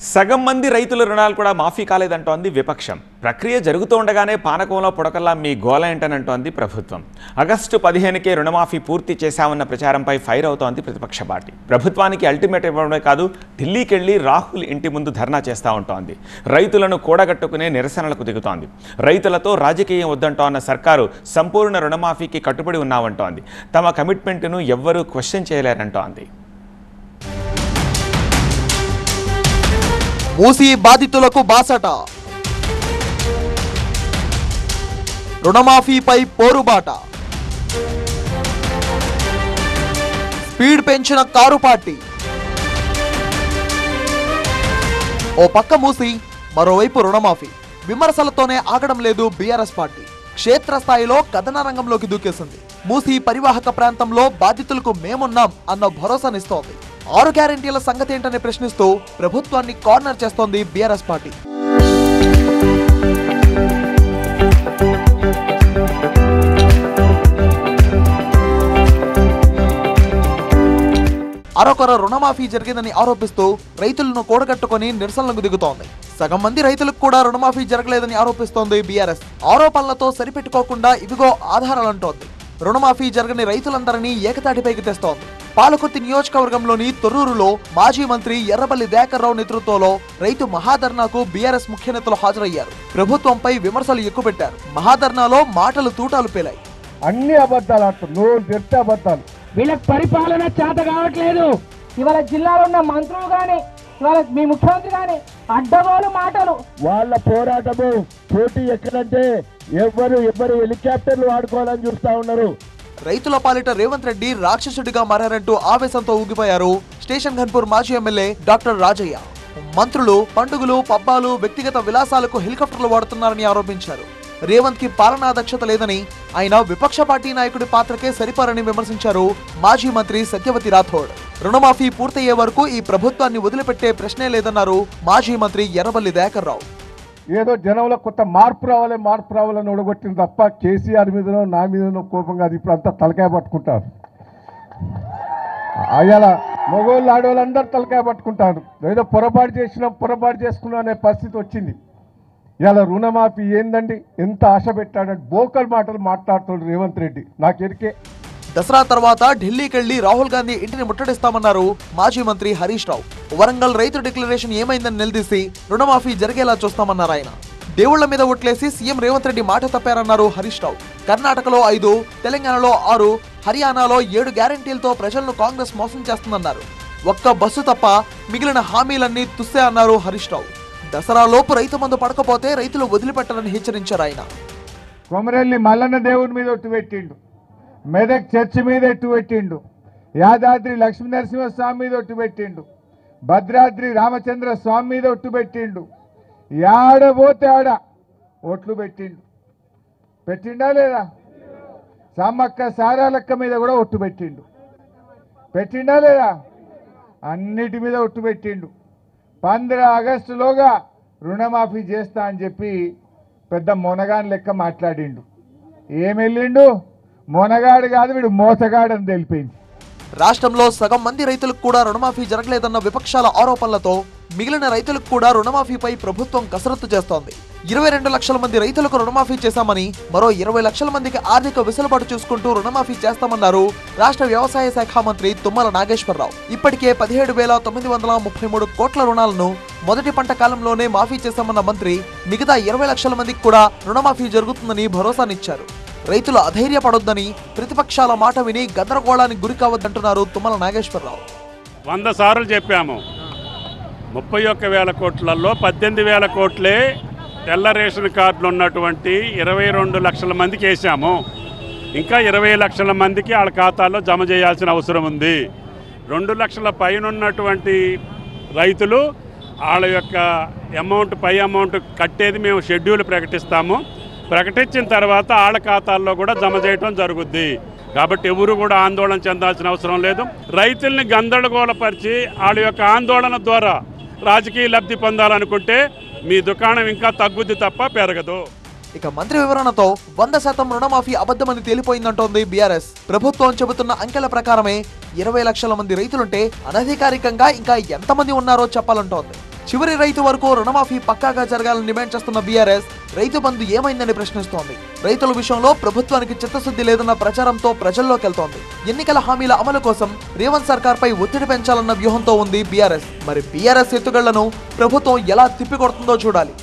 సగం మంది రైతుల రుణాలు కూడా మాఫీ కాలేదంటోంది విపక్షం. ప్రక్రియ జరుగుతూ ఉండగానే పానకంలో పుడకల్లా మీ గోల ఏంటనంటోంది ప్రభుత్వం. ఆగస్టు 15కే రుణమాఫీ పూర్తి చేశామన్న ప్రచారంపై ఫైర్ అవుతోంది ప్రతిపక్ష పార్టీ. ప్రభుత్వానికి అల్టిమేట్ ఇవ్వడమే కాదు, ఢిల్లీకి వెళ్లి రాహుల్ ఇంటి ముందు ధర్నా చేస్తూ ఉంటోంది. రైతులను కూడగట్టుకునే నిరసనలకు దిగుతోంది. రైతులతో రాజకీయం వద్దంటోన్న సర్కారు సంపూర్ణ రుణమాఫీకి కట్టుబడి ఉన్నామంటోంది. తమ కమిట్మెంట్ను ఎవ్వరూ క్వశ్చన్ చేయలేరంటోంది. మూసీ బాధితులకు బాసట, రుణమాఫీపై పోరుబాట, స్పీడ్ పెంచిన కారు పార్టీ. ఓ పక్క మూసీ, మరోవైపు రుణమాఫీ. విమర్శలతోనే ఆగడం లేదు బీఆర్ఎస్ పార్టీ. క్షేత్రస్థాయిలో కథన రంగంలోకి దూకేసింది. మూసీ పరివాహక ప్రాంతంలో బాధితులకు మేమున్నాం అన్న భరోసానిస్తోంది. 6 గ్యారెంటీల సంగతి ఏంటని ప్రశ్నిస్తూ ప్రభుత్వాన్ని కార్నర్ చేస్తోంది బీఆర్ఎస్ పార్టీ. అరొకర రుణమాఫీ జరిగిందని ఆరోపిస్తూ రైతులను కూడగట్టుకుని నిరసనలకు దిగుతోంది. సగం మంది రైతులకు కూడా రుణమాఫీ జరగలేదని ఆరోపిస్తోంది బీఆర్ఎస్. ఆరోపణలతో సరిపెట్టుకోకుండా ఇవిగో ఆధారాలంటోంది. రుణమాఫీ జరగని రైతులందరినీ ఏకతాటిపైకి తెస్తోంది. పాలకుర్తి నియోజకవర్గంలోని తొర్రూరులో మాజీ మంత్రి ఎర్రబెల్లి దయాకర్ రావు నేతృత్వంలో రైతు మహాధర్నాకు బీఆర్ఎస్ ముఖ్య నేతలు హాజరయ్యారు. ప్రభుత్వంపై విమర్శలు ఎక్కుపెట్టారు. మహాధర్నాలో మాటలు తూటాలు పేలాయి. అన్ని అబద్ధాలు అబద్ధాలు. వీళ్ళకి పరిపాలన చేత కావట్లేదు. ఇవాళ జిల్లాలో ఉన్న మంత్రులు గాని, ఇవాళ మీ ముఖ్యమంత్రి గాని అడ్డగోలు మాటలు. వాళ్ళ పోరాటము పోటీ ఎక్కడంటే ఎవరు హెలికాప్టర్లు వాడుకోవాలని చూస్తా ఉన్నారు. రైతుల పాలిట రేవంత్ రెడ్డి రాక్షసుడిగా మారారంటూ ఆవేశంతో ఊగిపోయారు స్టేషన్ ఘన్పూర్ మాజీ ఎమ్మెల్యే డాక్టర్ రాజయ్య. మంత్రులు పండుగలు పబ్బాలు వ్యక్తిగత విలాసాలకు హెలికాప్టర్లు వాడుతున్నారని ఆరోపించారు. రేవంత్ కి పాలనా దక్షత లేదని, ఆయన విపక్ష పార్టీ నాయకుడి పాత్రకే సరిపారని విమర్శించారు మాజీ మంత్రి సత్యవతి రాథోడ్. రుణమాఫీ పూర్తయ్యే వరకు ఈ ప్రభుత్వాన్ని వదిలిపెట్టే ప్రశ్నే లేదన్నారు మాజీ మంత్రి ఎర్రబెల్లి దయాకర్ రావు. ఏదో జనంలో కొత్త మార్పు రావాలని ఒడగొట్టింది తప్ప కేసీఆర్ మీదనో నా మీదనో కోపంగా అది ఇప్పుడు అంతా తలకాయ పట్టుకుంటారు. అయ్యాల మగోళ్ళు ఆడవాళ్ళందరూ తలకాయ పట్టుకుంటారు. ఏదో పొరపాటు చేసుకున్నాం అనే పరిస్థితి వచ్చింది. ఇలా రుణమాఫీ ఏందండి, ఎంత ఆశ పెట్టాడంటే బోకల్ మాటలు మాట్లాడుతాడు రేవంత్ రెడ్డి. నాకెరికే దసరా తర్వాత ఢిల్లీకి వెళ్లి రాహుల్ గాంధీ ఇంటిని ముట్టడిస్తామన్నారు మాజీ మంత్రి హరీష్ రావు. వరంగల్ రైతు డిక్లరేషన్ ఏమైందని నిలదీసి రుణమాఫీ జరిగేలా చూస్తామన్నారు ఆయన. దేవుళ్ల మీద ఒట్లేసి సీఎం రేవంత్ రెడ్డి మాట తప్పారన్నారు హరీష్ రావు. కర్ణాటకలో 5, తెలంగాణలో 6, హర్యానాలో 7 గ్యారెంటీలతో ప్రజలను కాంగ్రెస్ మోసం చేస్తుందన్నారు. ఒక్క బస్సు తప్ప మిగిలిన హామీలన్నీ తుస్సే అన్నారు హరీష్ రావు. దసరా లోపు రైతు మందు పడకపోతే రైతులు వదిలిపెట్టాలని హెచ్చరించారు ఆయన. కొమరెల్లి మల్లన్న దేవుడి మీద ఒట్టు పెట్టిండు, మెదక్ చర్చి మీద ఎట్టు పెట్టిండు, యాదాద్రి లక్ష్మీ నరసింహస్వామి మీద ఒట్టు పెట్టిండు, భద్రాద్రి రామచంద్ర స్వామి మీద ఒట్టు పెట్టిండు. ఆడబోతే ఆడ ఒట్లు పెట్టిండా లేదా? సమ్మక్క సారాలక్క మీద కూడా ఒట్టు పెట్టిండా లేదా? అన్నిటి మీద ఒట్టు పెట్టిండు. 15 ఆగస్టులోగా రుణమాఫీ చేస్తా అని చెప్పి పెద్ద మొనగాని లెక్క మాట్లాడిండు. ఏమెళ్ళిండు? మొనగాడు కాదు, వీడు మోసగాడని తెలిపింది. రాష్ట్రంలో సగం మంది రైతులకు కూడా రుణమాఫీ జరగలేదన్న విపక్షాల ఆరోపణలతో మిగిలిన రైతులకు కూడా రుణమాఫీపై ప్రభుత్వం కసరత్తు చేస్తోంది. 22 లక్షల మంది రైతులకు రుణమాఫీ చేశామని, మరో 20 లక్షల మందికి ఆర్థిక వెసులుబాటు చూసుకుంటూ రుణమాఫీ చేస్తామన్నారు రాష్ట్ర వ్యవసాయ శాఖ మంత్రి తుమ్మల నాగేశ్వరరావు. ఇప్పటికే 17,933 కోట్ల రుణాలను మొదటి పంట కాలంలోనే మాఫీ చేశామన్న మంత్రి మిగతా 20 లక్షల మందికి కూడా రుణమాఫీ జరుగుతుందని భరోసానిచ్చారు. రైతులు అధైర్యపడొద్దని, ప్రతిపక్షాల మాట విని గందరగోళానికి గురి కావద్దంటున్నారు తుమ్మల నాగేశ్వరరావు. 100 సార్లు చెప్పాము. 31,000 కోట్లలో 18,000 కోట్లే తెల్ల రేషన్ కార్డులు ఉన్నటువంటి 22 లక్షల మందికి వేసాము. ఇంకా 20 లక్షల మందికి వాళ్ళ ఖాతాల్లో జమ చేయాల్సిన అవసరం ఉంది. 2 లక్షల పైన ఉన్నటువంటి రైతులు వాళ్ళ యొక్క పై అమౌంట్ కట్టేది మేము షెడ్యూల్ ప్రకటిస్తాము. ప్రకటించిన తర్వాత వాళ్ళ ఖాతాల్లో కూడా జమ చేయడం జరుగుద్ది. కాబట్టి ఎవరు కూడా ఆందోళన చెందాల్సిన అవసరం లేదు. రైతుల్ని గందరగోళపరిచి వాళ్ళ యొక్క ఆందోళన ద్వారా రాజకీయ లబ్ధి పొందాలనుకుంటే మీ దుకాణం ఇంకా తగ్గుద్ది తప్ప పెరగదు. ఇక మంత్రి వివరణతో 100% రుణమాఫీ అబద్ధమని తేలిపోయిందంటోంది బీఆర్ఎస్. ప్రభుత్వం చెబుతున్న అంకెల ప్రకారమే 20 లక్షల మంది రైతులుంటే అనధికారికంగా ఇంకా ఎంతమంది ఉన్నారో చెప్పాలంటోంది. చివరి రైతు వరకు రుణమాఫీ పక్కాగా జరగాలని డిమాండ్ చేస్తున్న బీఆర్ఎస్ రైతు బంధు ఏమైందని ప్రశ్నిస్తోంది. రైతుల విషయంలో ప్రభుత్వానికి చిత్తశుద్ధి లేదన్న ప్రచారంతో ప్రజల్లోకి వెళ్తోంది. ఎన్నికల హామీల అమలు కోసం రేవంత్ సర్కార్ పై ఒత్తిడి పెంచాలన్న వ్యూహంతో ఉంది బీఆర్ఎస్. మరి బీఆర్ఎస్ ఎత్తుగళ్లను ప్రభుత్వం ఎలా తిప్పికొడుతుందో చూడాలి.